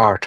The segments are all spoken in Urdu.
8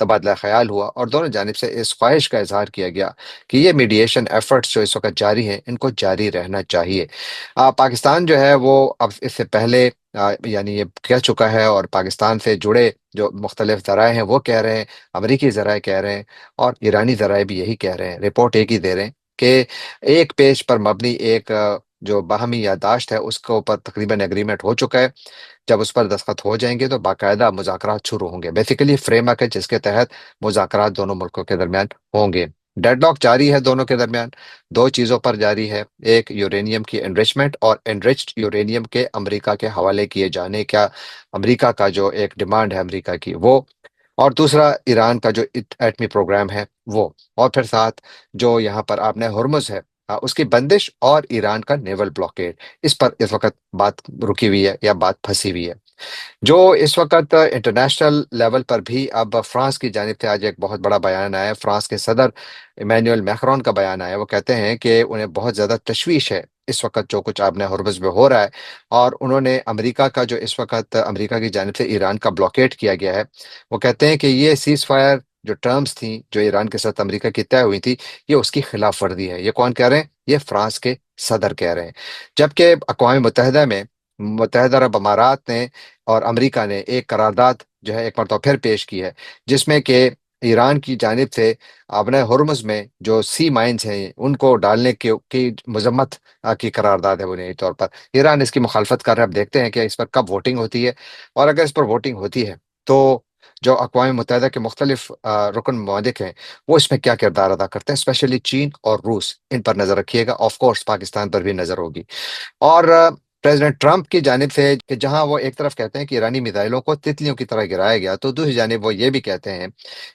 تبادلہ خیال ہوا اور دونوں جانب سے اس خواہش کا اظہار کیا گیا کہ یہ میڈیشن ایفرٹس جو اس وقت جاری ہیں ان کو جاری رہنا چاہیے۔ پاکستان جو ہے وہ اب اس سے پہلے یعنی یہ کہہ چکا ہے، اور پاکستان سے جڑے جو مختلف ذرائع ہیں وہ کہہ رہے ہیں، امریکی ذرائع کہہ رہے ہیں، اور ایرانی ذرائع بھی یہی کہہ رہے ہیں، رپورٹ ایک ہی دے رہے ہیں کہ ایک پیج پر مبنی ایک جو باہمی یادداشت ہے اس کے اوپر تقریباً ایگریمنٹ ہو چکا ہے۔ جب اس پر دستخط ہو جائیں گے تو باقاعدہ مذاکرات شروع ہوں گے، بیسیکلی فریم ورک ہے جس کے تحت مذاکرات دونوں ملکوں کے درمیان ہوں گے۔ ڈیڈ لاک جاری ہے دونوں کے درمیان، دو چیزوں پر جاری ہے: ایک یورینیم کی انرچمنٹ اور انرچڈ یورینیم کے امریکہ کے حوالے کیے جانے کا، امریکہ کا جو ایک ڈیمانڈ ہے امریکہ کی وہ، اور دوسرا ایران کا جو ایٹمی پروگرام ہے وہ، اور پھر ساتھ جو یہاں پر آپ نے ہرمز ہے اس کی بندش اور ایران کا نیول بلاکیڈ، اس پر اس وقت بات رکی ہوئی ہے یا بات پھنسی ہوئی ہے۔ جو اس وقت انٹرنیشنل لیول پر بھی اب فرانس کی جانب سے آج ایک بہت بڑا بیان آیا ہے، فرانس کے صدر ایمینوئل میکرون کا بیان آیا، وہ کہتے ہیں کہ انہیں بہت زیادہ تشویش ہے اس وقت جو کچھ آپ نے ہرمز میں ہو رہا ہے، اور انہوں نے امریکہ کا جو اس وقت امریکہ کی جانب سے ایران کا بلاکیٹ کیا گیا ہے، وہ کہتے ہیں کہ یہ سیز فائر جو ٹرمز تھیں جو ایران کے ساتھ امریکہ کی طے ہوئی تھی، یہ اس کی خلاف ورزی ہے۔ یہ کون کہہ رہے ہیں؟ یہ فرانس کے صدر کہہ رہے ہیں، جبکہ اقوام متحدہ میں متحدہ عرب امارات نے اور امریکہ نے ایک قرارداد جو ہے ایک مرتبہ پھر پیش کی ہے، جس میں کہ ایران کی جانب سے اپنے ہرمز میں جو سی مائنز ہیں ان کو ڈالنے کی مذمت کی قرارداد ہے بنیادی طور پر۔ ایران اس کی مخالفت کر رہا ہے، اب دیکھتے ہیں کہ اس پر کب ووٹنگ ہوتی ہے، اور اگر اس پر ووٹنگ ہوتی ہے تو جو اقوام متحدہ کے مختلف رکن ممالک ہیں وہ اس میں کیا کردار ادا کرتے ہیں، اسپیشلی چین اور روس، ان پر نظر رکھیے گا، آف کورس پاکستان پر بھی نظر ہوگی۔ اور پریزیڈنٹ ٹرمپ کی جانب سے کہ جہاں وہ ایک طرف کہتے ہیں کہ ایرانی میزائلوں کو تتلیوں کی طرح گرایا گیا، تو دوسری جانب وہ یہ بھی کہتے ہیں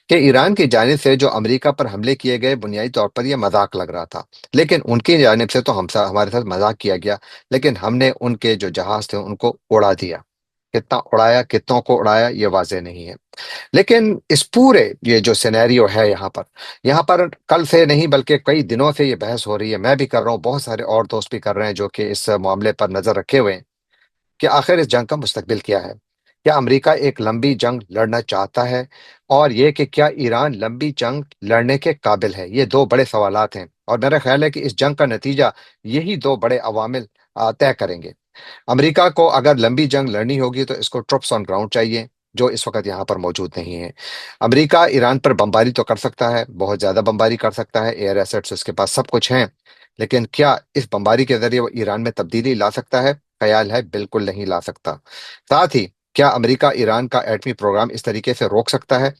کہ ایران کی جانب سے جو امریکہ پر حملے کیے گئے بنیادی طور پر یہ مذاق لگ رہا تھا، لیکن ان کی جانب سے تو ہمارے ساتھ مذاق کیا گیا، لیکن ہم نے ان کے جو جہاز تھے ان کو اڑا دیا۔ کتنا اڑایا، کتنوں کو اڑایا، یہ واضح نہیں ہے۔ لیکن اس پورے یہ جو سینیریو ہے یہاں پر کل سے نہیں بلکہ کئی دنوں سے یہ بحث ہو رہی ہے، میں بھی کر رہا ہوں، بہت سارے اور دوست بھی کر رہے ہیں جو کہ اس معاملے پر نظر رکھے ہوئے ہیں کہ آخر اس جنگ کا مستقبل کیا ہے۔ کیا امریکہ ایک لمبی جنگ لڑنا چاہتا ہے؟ اور یہ کہ کیا ایران لمبی جنگ لڑنے کے قابل ہے؟ یہ دو بڑے سوالات ہیں، اور میرا خیال ہے کہ اس جنگ کا نتیجہ یہی دو بڑے عوامل طے کریں گے۔ امریکہ کو اگر لمبی جنگ لڑنی ہوگی تو اس کو ٹروپس آن گراؤنڈ چاہیے، جو اس وقت یہاں پر موجود نہیں ہے۔ امریکہ ایران پر بمباری تو کر سکتا ہے، بہت زیادہ بمباری کر سکتا ہے، ایئر ایسٹس اس کے پاس سب کچھ ہیں، لیکن کیا اس بمباری کے ذریعے وہ ایران میں تبدیلی لا سکتا ہے؟ خیال ہے بالکل نہیں لا سکتا۔ ساتھ ہی کیا امریکہ ایران کا ایٹمی پروگرام اس طریقے سے روک سکتا ہے؟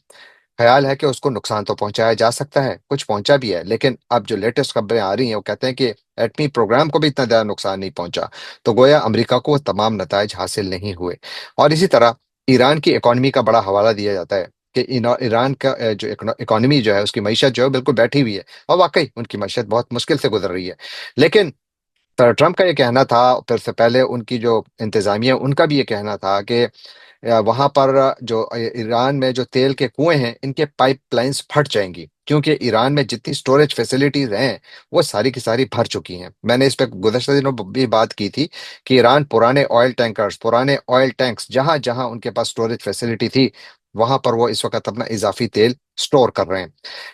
خیال ہے کہ اس کو نقصان تو پہنچایا جا سکتا ہے، کچھ پہنچا بھی ہے، لیکن اب جو لیٹسٹ خبریں آ رہی ہیں وہ کہتے ہیں کہ ایٹمی پروگرام کو بھی اتنا زیادہ نقصان نہیں پہنچا، تو گویا امریکہ کو وہ تمام نتائج حاصل نہیں ہوئے۔ اور اسی طرح ایران کی اکانومی کا بڑا حوالہ دیا جاتا ہے کہ ایران کا جو اکانومی جو ہے اس کی معیشت جو ہے بالکل بیٹھی ہوئی ہے، اور واقعی ان کی معیشت بہت مشکل سے گزر رہی ہے۔ لیکن ٹرمپ کا یہ کہنا تھا، پھر سے پہلے ان کی جو انتظامیہ ان کا بھی یہ کہنا تھا کہ وہاں پر جو ایران میں جو تیل کے کنویں ہیں ان کے پائپ لائنز پھٹ جائیں گی، کیونکہ ایران میں جتنی سٹوریج فیسلٹیز ہیں وہ ساری کی ساری بھر چکی ہیں۔ میں نے اس پہ گزشتہ دنوں بھی بات کی تھی کہ ایران پرانے آئل ٹینکرز، پرانے آئل ٹینکس جہاں جہاں ان کے پاس سٹوریج فیسلٹی تھی وہاں پر وہ اس وقت اپنا اضافی تیل سٹور کر رہے ہیں۔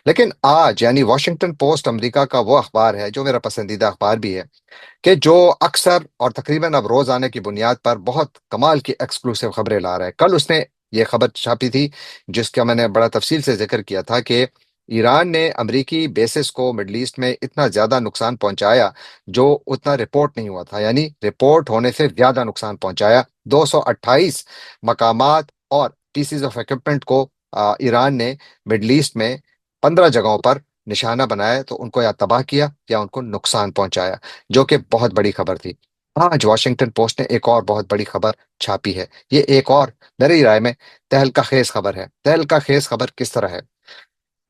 لیکن آج یعنی واشنگٹن پوسٹ امریکہ کا وہ اخبار ہے جو میرا پسندیدہ اخبار بھی ہے، کہ جو اکثر اور تقریباً اب روز آنے کی بنیاد پر بہت کمال کی ایکسکلوسیو خبریں لا رہا ہے۔ کل اس نے یہ خبر چھاپی تھی جس کا میں نے بڑا تفصیل سے ذکر کیا تھا کہ ایران نے امریکی بیسز کو مڈل ایسٹ میں اتنا زیادہ نقصان پہنچایا جو اتنا رپورٹ نہیں ہوا تھا، یعنی رپورٹ ہونے سے زیادہ نقصان پہنچایا۔ 228 مقامات اور پیسز آف اکوپمنٹ کو ایران نے مڈل ایسٹ میں 15 جگہوں پر نشانہ بنایا، تو ان کو یا تباہ کیا یا ان کو نقصان پہنچایا، جو کہ بہت بڑی خبر تھی۔ آج واشنگٹن پوسٹ نے ایک اور بہت بڑی خبر چھاپی ہے، یہ ایک اور میری رائے میں تہلکہ خیز خبر ہے۔ تہلکہ خیز خبر کس طرح ہے؟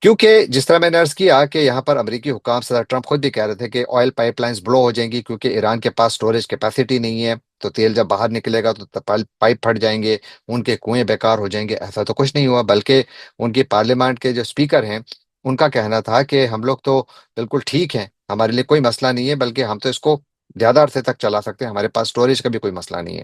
کیونکہ جس طرح میں نے عرض کیا کہ یہاں پر امریکی حکام صدر ٹرمپ خود بھی کہہ رہے تھے کہ آئل پائپ لائنز بلو ہو جائیں گی، کیونکہ ایران کے پاس سٹوریج کیپیسٹی نہیں ہے، تو تیل جب باہر نکلے گا تو پائپ پھٹ جائیں گے، ان کے کنویں بیکار ہو جائیں گے۔ ایسا تو کچھ نہیں ہوا، بلکہ ان کی پارلیمنٹ کے جو سپیکر ہیں ان کا کہنا تھا کہ ہم لوگ تو بالکل ٹھیک ہیں، ہمارے لیے کوئی مسئلہ نہیں ہے، بلکہ ہم تو اس کو زیادہ عرصے تک چلا سکتے ہیں، ہمارے پاس سٹوریج کا بھی کوئی مسئلہ نہیں ہے۔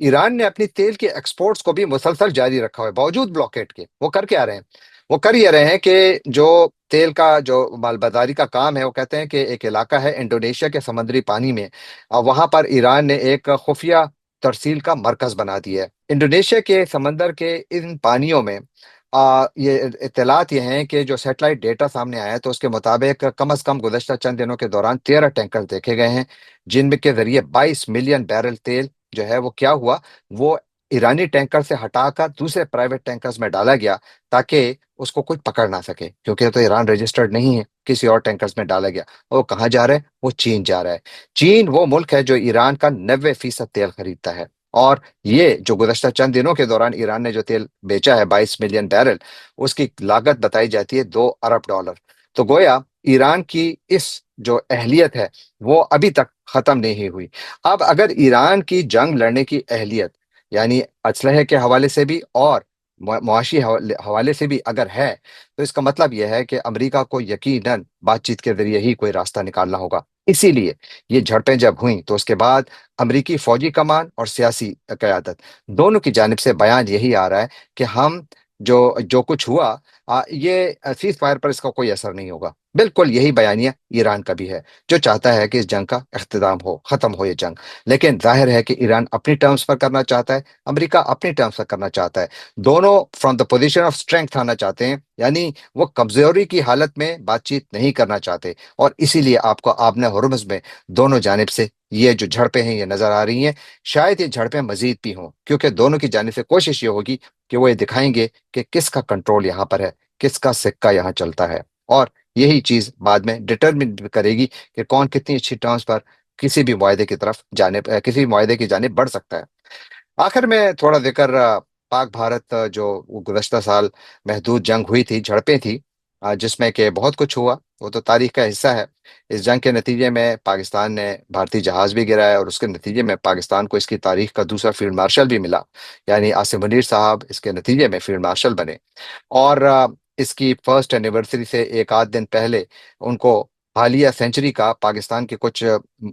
ایران نے اپنی تیل کے ایکسپورٹس کو بھی مسلسل جاری رکھا ہوا ہے باوجود بلاکیڈ کے۔ وہ کر کے آ رہے ہیں، وہ کر یہ رہے ہیں کہ جو تیل کا جو مالبازاری کا کام ہے، وہ کہتے ہیں کہ ایک علاقہ ہے انڈونیشیا کے سمندری پانی میں، وہاں پر ایران نے ایک خفیہ ترسیل کا مرکز بنا دیا ہے انڈونیشیا کے سمندر کے ان پانیوں میں۔ یہ اطلاعات یہ ہیں کہ جو سیٹلائٹ ڈیٹا سامنے آیا ہے تو اس کے مطابق کم از کم گزشتہ چند دنوں کے دوران 13 ٹینکر دیکھے گئے ہیں، جن میں کے ذریعے 22 ملین بیرل تیل جو ہے وہ کیا ہوا، وہ ایرانی ٹینکر سے ہٹا کر دوسرے پرائیویٹ ٹینکرز میں ڈالا گیا، تاکہ اس کو کوئی پکڑ نہ سکے، کیونکہ تو ایران رجسٹرڈ نہیں ہے، کسی اور ٹینکرز میں ڈالا گیا۔ وہ کہاں جا رہا ہے؟ وہ چین جا رہا ہے۔ چین وہ ملک ہے جو ایران کا 90% تیل خریدتا ہے، اور یہ جو گزشتہ چند دنوں کے دوران ایران نے جو تیل بیچا ہے 22 ملین بیرل، اس کی لاگت بتائی جاتی ہے $2 ارب۔ تو گویا ایران کی اس جو اہلیت ہے وہ ابھی تک ختم نہیں ہوئی۔ اب اگر ایران کی جنگ لڑنے کی اہلیت، یعنی اسلحے کے حوالے سے بھی اور معاشی حوالے سے بھی اگر ہے، تو اس کا مطلب یہ ہے کہ امریکہ کو یقیناً بات چیت کے ذریعے ہی کوئی راستہ نکالنا ہوگا۔ اسی لیے یہ جھڑپیں جب ہوئیں تو اس کے بعد امریکی فوجی کمان اور سیاسی قیادت دونوں کی جانب سے بیان یہی آ رہا ہے کہ ہم جو جو کچھ ہوا، یہ سیز فائر پر اس کا کوئی اثر نہیں ہوگا۔ بالکل یہی بیانیہ ایران کا بھی ہے، جو چاہتا ہے کہ اس جنگ کا اختتام ہو، ختم ہو یہ جنگ۔ لیکن ظاہر ہے کہ ایران اپنی ٹرمز پر کرنا چاہتا ہے، امریکہ اپنی ٹرمز پر کرنا چاہتا ہے، دونوں from the position of strength آنا چاہتے ہیں، یعنی وہ کمزوری کی حالت میں بات چیت نہیں کرنا چاہتے، اور اسی لیے آپ کو آبنہ ہرمز میں دونوں جانب سے یہ جو جھڑپیں ہیں یہ نظر آ رہی ہیں۔ شاید یہ جھڑپیں مزید بھی ہوں، کیونکہ دونوں کی جانب سے کوشش یہ ہوگی کہ وہ یہ دکھائیں گے کہ کس کا کنٹرول یہاں پر ہے، کس کا سکہ یہاں چلتا ہے، اور یہی چیز بعد میں ڈٹرمن کرے گی کہ کون کتنی اچھی ٹرمز پر کسی بھی معاہدے کی طرف جانب کسی بھی معاہدے کی جانب بڑھ سکتا ہے۔ آخر میں تھوڑا ذکر پاک بھارت جو وہ گزشتہ سال محدود جنگ ہوئی تھی، جھڑپیں تھی، جس میں کہ بہت کچھ ہوا، وہ تو تاریخ کا حصہ ہے۔ اس جنگ کے نتیجے میں پاکستان نے بھارتی جہاز بھی گرایا، اور اس کے نتیجے میں پاکستان کو اس کی تاریخ کا دوسرا فیلڈ مارشل بھی ملا، یعنی آصف منیر صاحب اس کے نتیجے میں فیلڈ مارشل بنے۔ اور اس کی فرسٹ اینیورسری سے ایک آدھ دن پہلے ان کو حالیہ سینچری کا پاکستان کے کچھ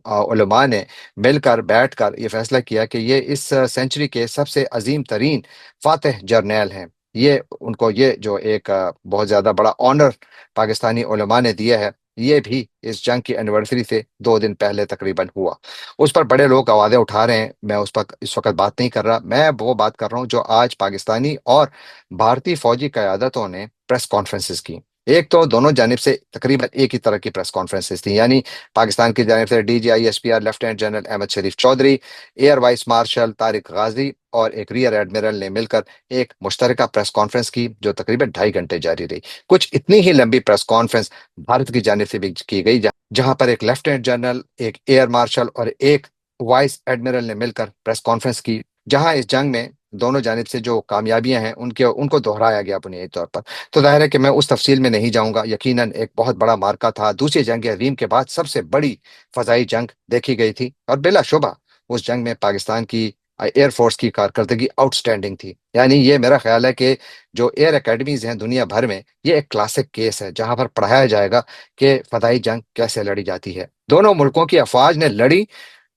علماء نے مل کر بیٹھ کر یہ فیصلہ کیا کہ یہ اس سینچری کے سب سے عظیم ترین فاتح جرنیل ہیں۔ یہ ان کو یہ جو ایک بہت زیادہ بڑا آنر پاکستانی علماء نے دیا ہے، یہ بھی اس جنگ کی اینیورسری سے 2 دن پہلے تقریباً ہوا۔ اس پر بڑے لوگ آوازیں اٹھا رہے ہیں، میں اس پر اس وقت بات نہیں کر رہا، میں وہ بات کر رہا ہوں جو آج پاکستانی اور بھارتی فوجی قیادتوں نے پریس کانفرنسز کی۔ ایک تو دونوں جانب سے تقریباً ایک ہی طرح کی پریس کانفرنسز تھیں، یعنی پاکستان کی جانب سے DGISPR lieutenant general Ahmed Sharif Chaudhry, air vice marshal Tariq Ghazi اور ایک ریئر ایڈمرل نے مل کر ایک مشترکہ پریس کانفرنس کی، جو تقریباً 2.5 گھنٹے جاری رہی۔ کچھ اتنی ہی لمبی پریس کانفرنس بھارت کی جانب سے بھی کی گئی، جہاں پر ایک لیفٹیننٹ جنرل، ایک ایئر مارشل اور ایک وائس ایڈمرل نے مل کر پریس کانفرنس کی، جہاں اس جنگ میں دونوں جانب سے جو کامیابیاں ہیں ان کو دہرایا گیا بنیادی طور پر۔ تو ظاہر ہے کہ میں اس تفصیل میں نہیں جاؤں گا، یقیناً ایک بہت بڑا مارکا تھا، دوسری جنگ عظیم کے بعد سب سے بڑی فضائی جنگ دیکھی گئی تھی، اور بلا شبہ اس جنگ میں پاکستان کی ایئر فورس کی کارکردگی آؤٹ سٹینڈنگ تھی۔ یعنی یہ میرا خیال ہے کہ جو ایئر اکیڈمیز ہیں دنیا بھر میں، یہ ایک کلاسک کیس ہے جہاں پر پڑھایا جائے گا کہ فضائی جنگ کیسے لڑی جاتی ہے۔ دونوں ملکوں کی افواج نے لڑی،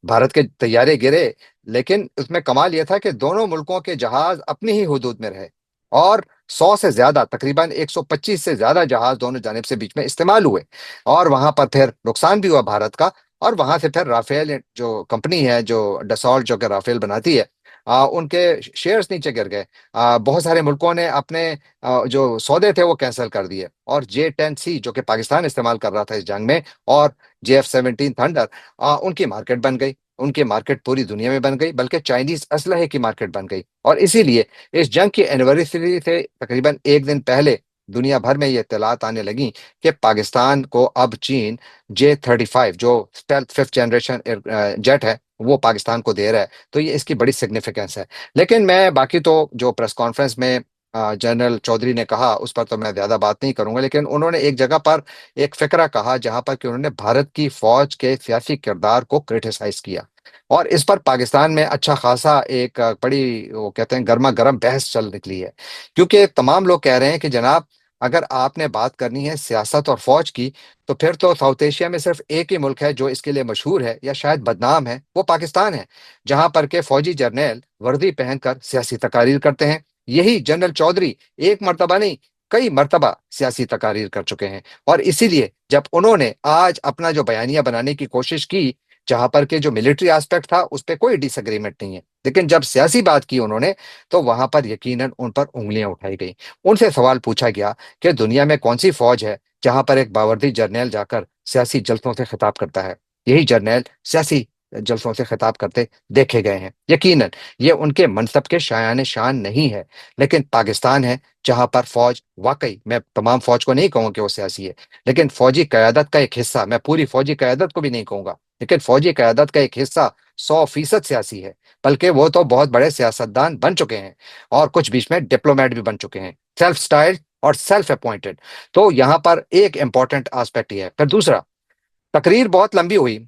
بھارت کے طیارے گرے، لیکن اس میں کمال یہ تھا کہ دونوں ملکوں کے جہاز اپنی ہی حدود میں رہے، اور 100 سے زیادہ، تقریباً 125 سے زیادہ جہاز دونوں جانب سے بیچ میں استعمال ہوئے، اور وہاں پر پھر نقصان بھی ہوا بھارت کا، اور وہاں سے پھر رافیل جو کمپنی ہے، جو ڈسالٹ جو کہ رافیل بناتی ہے، ان کے شیئرز نیچے گر گئے۔ بہت سارے ملکوں نے اپنے جو سودے تھے وہ کینسل کر دیے، اور J-10C جو کہ پاکستان استعمال کر رہا تھا اس جنگ میں، اور JF-17 تھنڈر، ان کی مارکیٹ بن گئی، ان کی مارکیٹ پوری دنیا میں بن گئی، بلکہ چائنیز اسلحے کی مارکیٹ بن گئی۔ اور اسی لیے اس جنگ کی اینیورسری سے تقریباً ایک دن پہلے دنیا بھر میں یہ اطلاعات آنے لگیں کہ پاکستان کو اب چین J-35 جو ففتھ جنریشن جیٹ ہے وہ پاکستان کو دے رہا ہے۔ تو یہ اس کی بڑی سگنیفیکنس ہے۔ لیکن میں باقی تو جو پریس کانفرنس میں جنرل چودھری نے کہا اس پر تو میں زیادہ بات نہیں کروں گا، لیکن انہوں نے ایک جگہ پر ایک فقرہ کہا جہاں پر کہ انہوں نے بھارت کی فوج کے سیاسی کردار کو کرٹیسائز کیا، اور اس پر پاکستان میں اچھا خاصا ایک بڑی وہ کہتے ہیں گرما گرم بحث چل نکلی ہے، کیونکہ تمام لوگ کہہ رہے ہیں کہ جناب اگر آپ نے بات کرنی ہے سیاست اور فوج کی، تو پھر تو ساؤتھ ایشیا میں صرف ایک ہی ملک ہے جو اس کے لیے مشہور ہے یا شاید بدنام ہے، وہ پاکستان ہے، جہاں پر کے فوجی جرنیل وردی پہن کر سیاسی تقاریر کرتے ہیں۔ یہی جنرل چودھری ایک مرتبہ نہیں، کئی مرتبہ سیاسی تقاریر کر چکے ہیں، اور اسی لیے جب انہوں نے آج اپنا جو بیانیہ بنانے کی کوشش کی، جہاں پر کہ جو ملٹری آسپیکٹ تھا اس پہ کوئی ڈس اگریمنٹ نہیں ہے، لیکن جب سیاسی بات کی انہوں نے، تو وہاں پر یقیناً ان پر انگلیاں اٹھائی گئی۔ ان سے سوال پوچھا گیا کہ دنیا میں کون سی فوج ہے جہاں پر ایک باوردی جرنیل جا کر سیاسی جلسوں سے خطاب کرتا ہے؟ یہی جرنیل سیاسی جلسوں سے خطاب کرتے دیکھے گئے ہیں۔ یقیناً یہ ان کے منصب کے شایان شان نہیں ہے، لیکن پاکستان ہے جہاں پر فوج، واقعی میں تمام فوج کو نہیں کہوں کہ وہ سیاسی ہے، لیکن فوجی قیادت کا ایک حصہ، میں پوری فوجی قیادت کو بھی نہیں کہوں گا، لیکن فوجی قیادت کا ایک حصہ 100% سیاسی ہے، بلکہ وہ تو بہت بڑے سیاستدان بن چکے ہیں، اور کچھ بیچ میں ڈپلومیٹ بھی بن چکے ہیں، سیلف سٹائل اور سیلف اپوائنٹڈ۔ تو یہاں پر ایک امپورٹنٹ آسپیکٹ یہ ہے۔ پھر دوسرا، تقریر بہت لمبی ہوئی،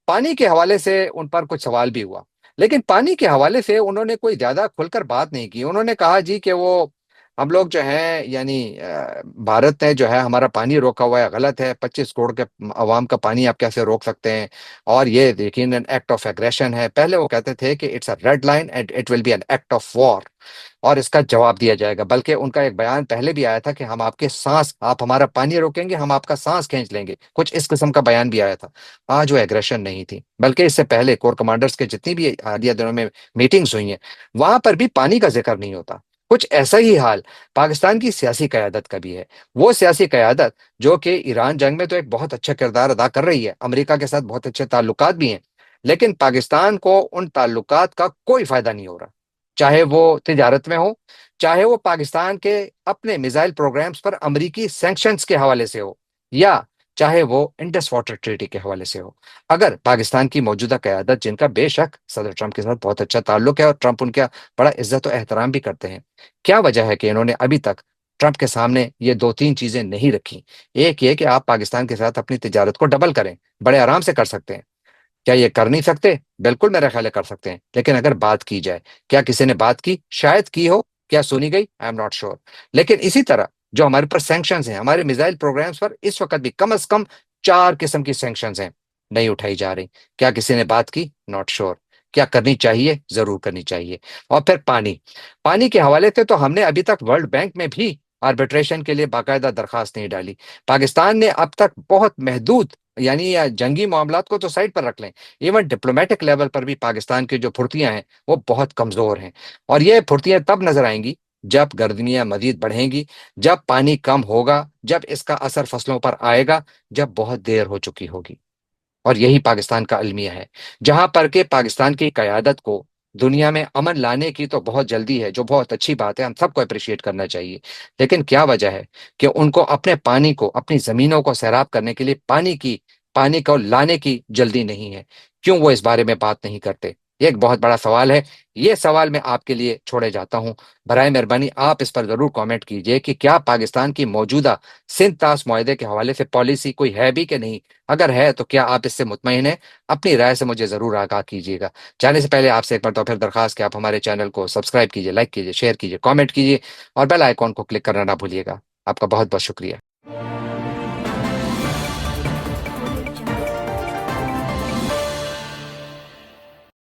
پانی کے حوالے سے ان پر کچھ سوال بھی ہوا، لیکن پانی کے حوالے سے انہوں نے کوئی زیادہ کھل کر بات نہیں کی۔ انہوں نے کہا جی کہ وہ ہم لوگ جو ہیں، یعنی بھارت نے جو ہے ہمارا پانی روکا ہوا ہے، غلط ہے، 25 کروڑ کے عوام کا پانی آپ کیسے روک سکتے ہیں، اور یہ یقیناً ایکٹ آف ایگریشن ہے۔ پہلے وہ کہتے تھے کہ it's a red line and it will be an act of war, اور اس کا جواب دیا جائے گا۔ بلکہ ان کا ایک بیان پہلے بھی آیا تھا کہ ہم آپ کے سانس، آپ ہمارا پانی روکیں گے، ہم آپ کا سانس کھینچ لیں گے، کچھ اس قسم کا بیان بھی آیا تھا۔ آج وہ ایگریشن نہیں تھی، بلکہ اس سے پہلے کور کمانڈرز کے جتنی بھی حالیہ دنوں میں میٹنگز ہوئی ہیں، وہاں پر بھی پانی کا ذکر نہیں ہوتا۔ کچھ ایسا ہی حال پاکستان کی سیاسی قیادت کا بھی ہے۔ وہ سیاسی قیادت جو کہ ایران جنگ میں تو ایک بہت اچھا کردار ادا کر رہی ہے، امریکہ کے ساتھ بہت اچھے تعلقات بھی ہیں، لیکن پاکستان کو ان تعلقات کا کوئی فائدہ نہیں ہو رہا، چاہے وہ تجارت میں ہو، چاہے وہ پاکستان کے اپنے میزائل پروگرامز پر امریکی سینکشنز کے حوالے سے ہو، یا چاہے وہ انڈس واٹر ٹریٹی کے حوالے سے ہو۔ اگر پاکستان کی موجودہ قیادت، جن کا بے شک صدر ٹرمپ کے ساتھ بہت اچھا تعلق ہے اور ٹرمپ ان کا بڑا عزت و احترام بھی کرتے ہیں، کیا وجہ ہے کہ انہوں نے ابھی تک ٹرمپ کے سامنے یہ دو تین چیزیں نہیں رکھی؟ ایک یہ کہ آپ پاکستان کے ساتھ اپنی تجارت کو ڈبل کریں، بڑے آرام سے کر سکتے ہیں۔ کیا یہ کر نہیں سکتے؟ بالکل میرا خیال ہے کر سکتے ہیں، لیکن اگر بات کی جائے، کیا کسی نے بات کی؟ شاید کی ہو، کیا سنی گئی؟ I am not sure. لیکن اسی طرح جو ہمارے پر سینکشنز ہیں، ہمارے میزائل پروگرامز پر اس وقت بھی کم از کم 4 قسم کی سینکشنز ہیں، نہیں اٹھائی جا رہی۔ کیا کسی نے بات کی؟ Not sure. کیا کرنی چاہیے؟ ضرور کرنی چاہیے۔ اور پھر پانی کے حوالے سے تو ہم نے ابھی تک ورلڈ بینک میں بھی آربیٹریشن کے لیے باقاعدہ درخواست نہیں ڈالی۔ پاکستان نے اب تک بہت محدود، یعنی جنگی معاملات کو تو سائڈ پر رکھ لیں، ایون ڈپلومیٹک لیول پر بھی پاکستان کی جو پھرتیاں ہیں وہ بہت کمزور ہیں، اور یہ پھرتیاں تب نظر آئیں گی جب گردنیاں مزید بڑھیں گی، جب پانی کم ہوگا، جب اس کا اثر فصلوں پر آئے گا، جب بہت دیر ہو چکی ہوگی۔ اور یہی پاکستان کا المیہ ہے، جہاں پر کہ پاکستان کی قیادت کو دنیا میں امن لانے کی تو بہت جلدی ہے، جو بہت اچھی بات ہے، ہم سب کو اپریشیٹ کرنا چاہیے، لیکن کیا وجہ ہے کہ ان کو اپنے پانی کو، اپنی زمینوں کو سیراب کرنے کے لیے پانی کو لانے کی جلدی نہیں ہے؟ کیوں وہ اس بارے میں بات نہیں کرتے؟ یہ ایک بہت بڑا سوال ہے۔ یہ سوال میں آپ کے لیے چھوڑے جاتا ہوں، برائے مہربانی آپ اس پر ضرور کامنٹ کیجئے کہ کیا پاکستان کی موجودہ سندھ طاس معاہدے کے حوالے سے پالیسی کوئی ہے بھی کہ نہیں؟ اگر ہے تو کیا آپ اس سے مطمئن ہیں؟ اپنی رائے سے مجھے ضرور آگاہ کیجیے گا۔ جانے سے پہلے آپ سے ایک مرتبہ پھر درخواست کہ آپ ہمارے چینل کو سبسکرائب کیجیے، لائک کیجیے، شیئر کیجیے، کامنٹ کیجیے، اور بیل آئیکن کو کلک کرنا نہ بھولیے گا۔ آپ کا بہت بہت شکریہ۔